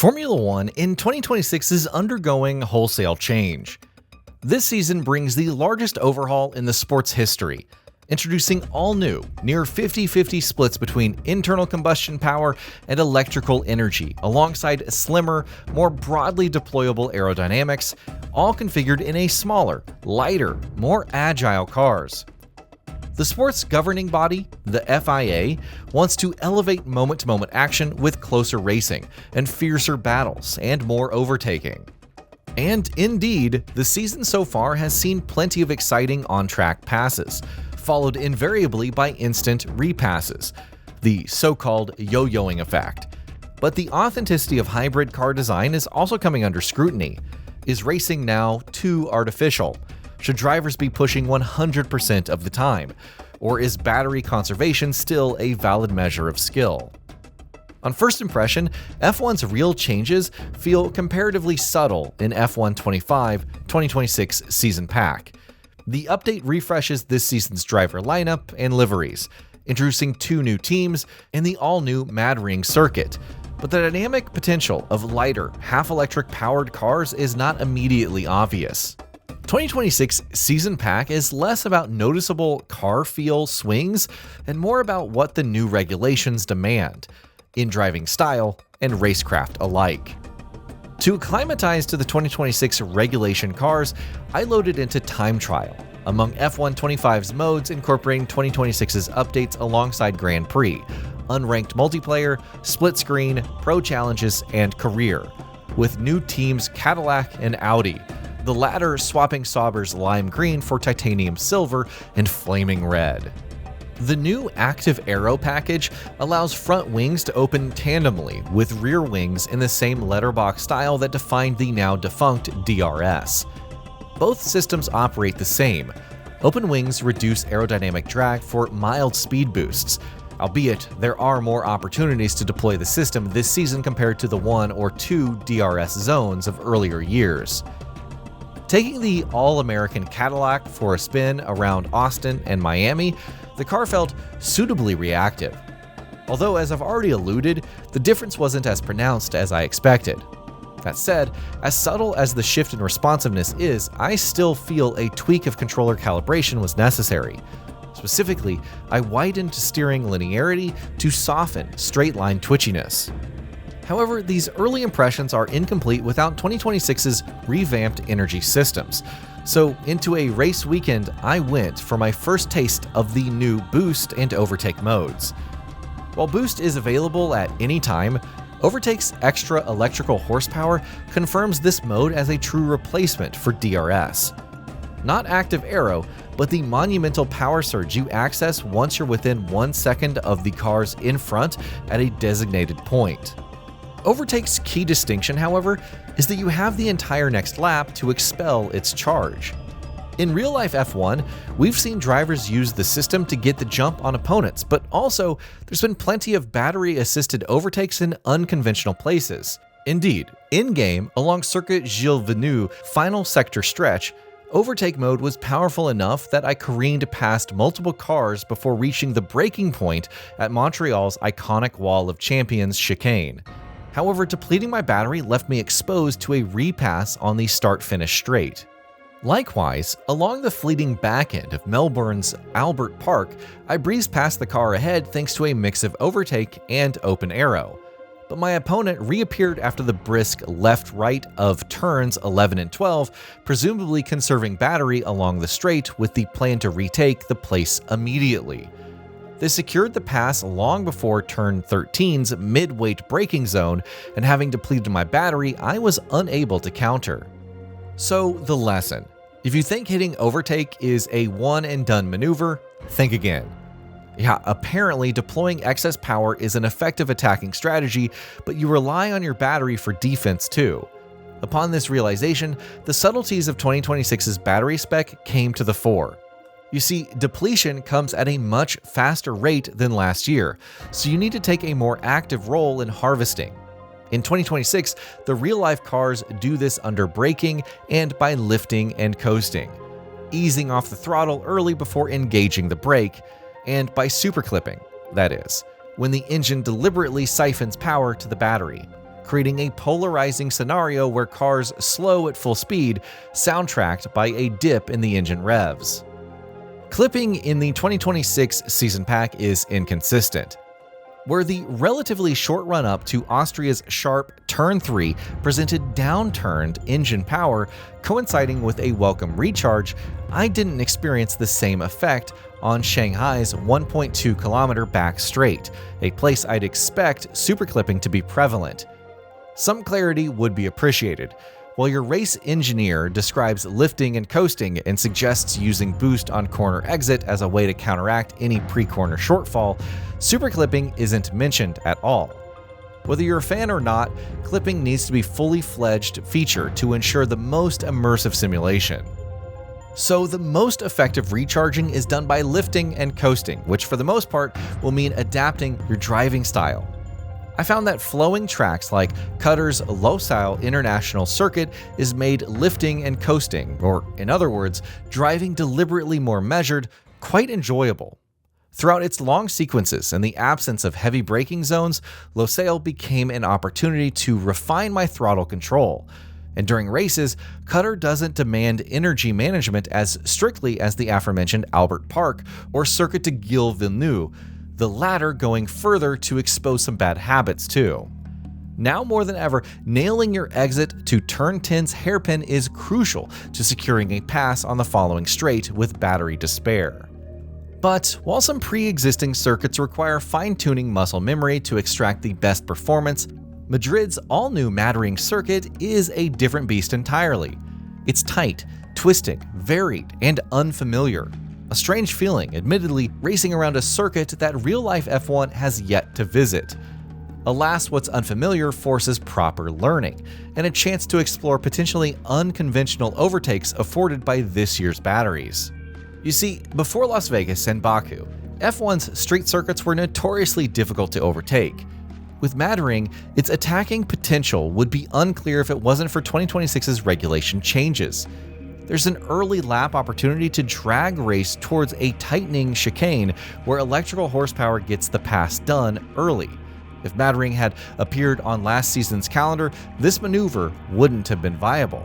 Formula One in 2026 is undergoing wholesale change. This season brings the largest overhaul in the sport's history, introducing all new, near 50-50 splits between internal combustion power and electrical energy, alongside slimmer, more broadly deployable aerodynamics, all configured in a smaller, lighter, more agile cars. The sport's governing body, the FIA, wants to elevate moment-to-moment action with closer racing and fiercer battles and more overtaking. And indeed, the season so far has seen plenty of exciting on-track passes, followed invariably by instant repasses, the so-called yo-yoing effect. But the authenticity of hybrid car design is also coming under scrutiny. Is racing now too artificial? Should drivers be pushing 100% of the time? Or is battery conservation still a valid measure of skill? On first impression, F1's real changes feel comparatively subtle in F1 2026 season pack. The update refreshes this season's driver lineup and liveries, introducing 2 new teams and the all-new Mad Ring circuit. But the dynamic potential of lighter, half-electric powered cars is not immediately obvious. 2026 season pack is less about noticeable car feel swings and more about what the new regulations demand, in driving style and racecraft alike. To acclimatize to the 2026 regulation cars, I loaded into Time Trial, among F1 25's modes incorporating 2026's updates alongside Grand Prix, unranked multiplayer, split screen, pro challenges, and career, with new teams Cadillac and Audi, the latter swapping Sauber's lime green for titanium silver and flaming red. The new Active Aero package allows front wings to open tandemly with rear wings in the same letterbox style that defined the now defunct DRS. Both systems operate the same. Open wings reduce aerodynamic drag for mild speed boosts, albeit there are more opportunities to deploy the system this season compared to the 1 or 2 DRS zones of earlier years. Taking the all-American Cadillac for a spin around Austin and Miami, the car felt suitably reactive. Although, as I've already alluded, the difference wasn't as pronounced as I expected. That said, as subtle as the shift in responsiveness is, I still feel a tweak of controller calibration was necessary. Specifically, I widened steering linearity to soften straight-line twitchiness. However, these early impressions are incomplete without 2026's revamped energy systems. So into a race weekend I went for my first taste of the new Boost and Overtake modes. While Boost is available at any time, Overtake's extra electrical horsepower confirms this mode as a true replacement for DRS. Not Active Aero, but the monumental power surge you access once you're within 1 second of the cars in front at a designated point. Overtake's key distinction, however, is that you have the entire next lap to expel its charge. In real-life F1, we've seen drivers use the system to get the jump on opponents, but also there's been plenty of battery-assisted overtakes in unconventional places. Indeed, in-game, along Circuit Gilles Villeneuve final sector stretch, overtake mode was powerful enough that I careened past multiple cars before reaching the breaking point at Montreal's iconic Wall of Champions chicane. However, depleting my battery left me exposed to a repass on the start-finish straight. Likewise, along the fleeting back end of Melbourne's Albert Park, I breezed past the car ahead thanks to a mix of overtake and open aero. But my opponent reappeared after the brisk left-right of turns 11 and 12, presumably conserving battery along the straight with the plan to retake the place immediately. They secured the pass long before turn 13's mid-weight braking zone, and having depleted my battery, I was unable to counter. So, the lesson. If you think hitting overtake is a one-and-done maneuver, think again. Yeah, apparently deploying excess power is an effective attacking strategy, but you rely on your battery for defense too. Upon this realization, the subtleties of 2026's battery spec came to the fore. You see, depletion comes at a much faster rate than last year, so you need to take a more active role in harvesting. In 2026, the real-life cars do this under braking and by lifting and coasting, easing off the throttle early before engaging the brake, and by superclipping, that is, when the engine deliberately siphons power to the battery. creating a polarizing scenario where cars slow at full speed, soundtracked by a dip in the engine revs. Clipping in the 2026 season pack is inconsistent, where the relatively short run-up to Austria's sharp Turn 3 presented downturned engine power, coinciding with a welcome recharge. I didn't experience the same effect on Shanghai's 1.2-kilometer back straight, a place I'd expect superclipping to be prevalent. Some clarity would be appreciated. While your race engineer describes lifting and coasting and suggests using boost on corner exit as a way to counteract any pre-corner shortfall, superclipping isn't mentioned at all. Whether you're a fan or not, clipping needs to be a fully fledged feature to ensure the most immersive simulation. So the most effective recharging is done by lifting and coasting, which for the most part will mean adapting your driving style. I found that flowing tracks like Cutter's Losail International Circuit is made lifting and coasting, or in other words, driving deliberately more measured, quite enjoyable. Throughout its long sequences and the absence of heavy braking zones, Losail became an opportunity to refine my throttle control. And during races, Cutter doesn't demand energy management as strictly as the aforementioned Albert Park or Circuit de Gilles-Villeneuve, the latter going further to expose some bad habits too. Now more than ever, nailing your exit to turn 10's hairpin is crucial to securing a pass on the following straight with battery to spare. But while some pre-existing circuits require fine-tuning muscle memory to extract the best performance, Madrid's all-new Mattering circuit is a different beast entirely. It's tight, twisting, varied, and unfamiliar. A strange feeling, admittedly, racing around a circuit that real-life F1 has yet to visit. Alas, what's unfamiliar forces proper learning, and a chance to explore potentially unconventional overtakes afforded by this year's batteries. You see, before Las Vegas and Baku, F1's street circuits were notoriously difficult to overtake. With Mattering, its attacking potential would be unclear if it wasn't for 2026's regulation changes. There's an early lap opportunity to drag race towards a tightening chicane where electrical horsepower gets the pass done early. If Mattering had appeared on last season's calendar, this maneuver wouldn't have been viable.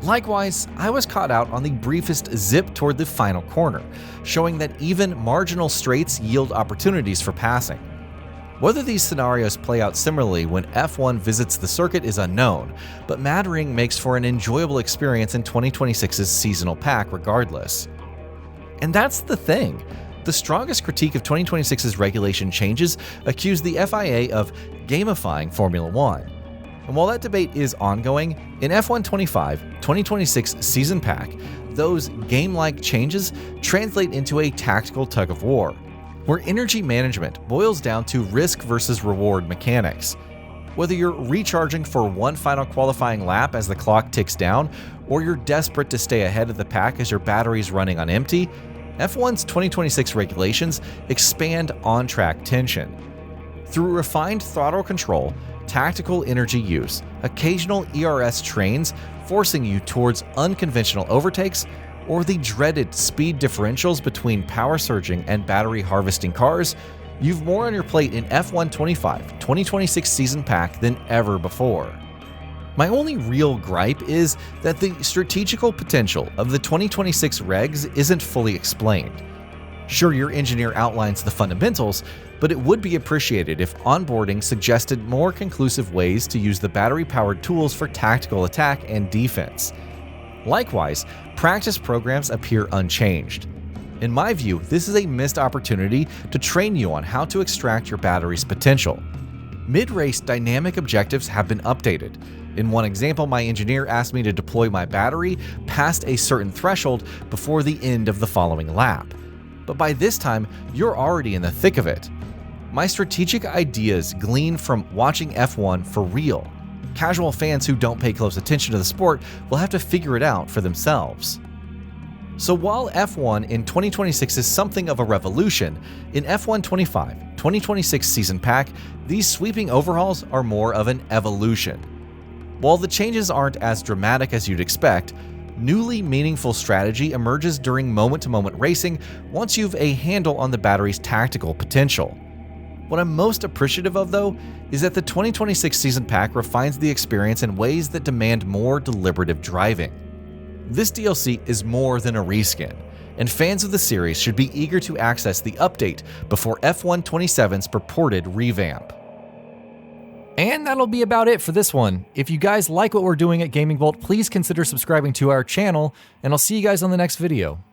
Likewise, I was caught out on the briefest zip toward the final corner, showing that even marginal straights yield opportunities for passing. Whether these scenarios play out similarly when F1 visits the circuit is unknown, but Mattering makes for an enjoyable experience in 2026's seasonal pack regardless. And that's the thing. The strongest critique of 2026's regulation changes accuse the FIA of gamifying Formula One. And while that debate is ongoing, in F1 2026 season pack, those game-like changes translate into a tactical tug-of-war, where energy management boils down to risk versus reward mechanics. Whether you're recharging for one final qualifying lap as the clock ticks down, or you're desperate to stay ahead of the pack as your battery's running on empty, F1's 2026 regulations expand on-track tension. Through refined throttle control, tactical energy use, occasional ERS trains forcing you towards unconventional overtakes, or the dreaded speed differentials between power surging and battery harvesting cars, you've more on your plate in F1 2026 season pack than ever before. My only real gripe is that the strategical potential of the 2026 regs isn't fully explained. Sure, your engineer outlines the fundamentals, but it would be appreciated if onboarding suggested more conclusive ways to use the battery-powered tools for tactical attack and defense. Likewise, practice programs appear unchanged. In my view, this is a missed opportunity to train you on how to extract your battery's potential. Mid-race dynamic objectives have been updated. In one example, my engineer asked me to deploy my battery past a certain threshold before the end of the following lap. But by this time, you're already in the thick of it. My strategic ideas glean from watching F1 for real. Casual fans who don't pay close attention to the sport will have to figure it out for themselves. So while F1 in 2026 is something of a revolution, in F1 2026 season pack, these sweeping overhauls are more of an evolution. While the changes aren't as dramatic as you'd expect, newly meaningful strategy emerges during moment-to-moment racing once you've a handle on the battery's tactical potential. What I'm most appreciative of, though, is that the 2026 Season Pack refines the experience in ways that demand more deliberative driving. This DLC is more than a reskin, and fans of the series should be eager to access the update before F1 27's purported revamp. And that'll be about it for this one. If you guys like what we're doing at Gaming Vault, please consider subscribing to our channel, and I'll see you guys on the next video.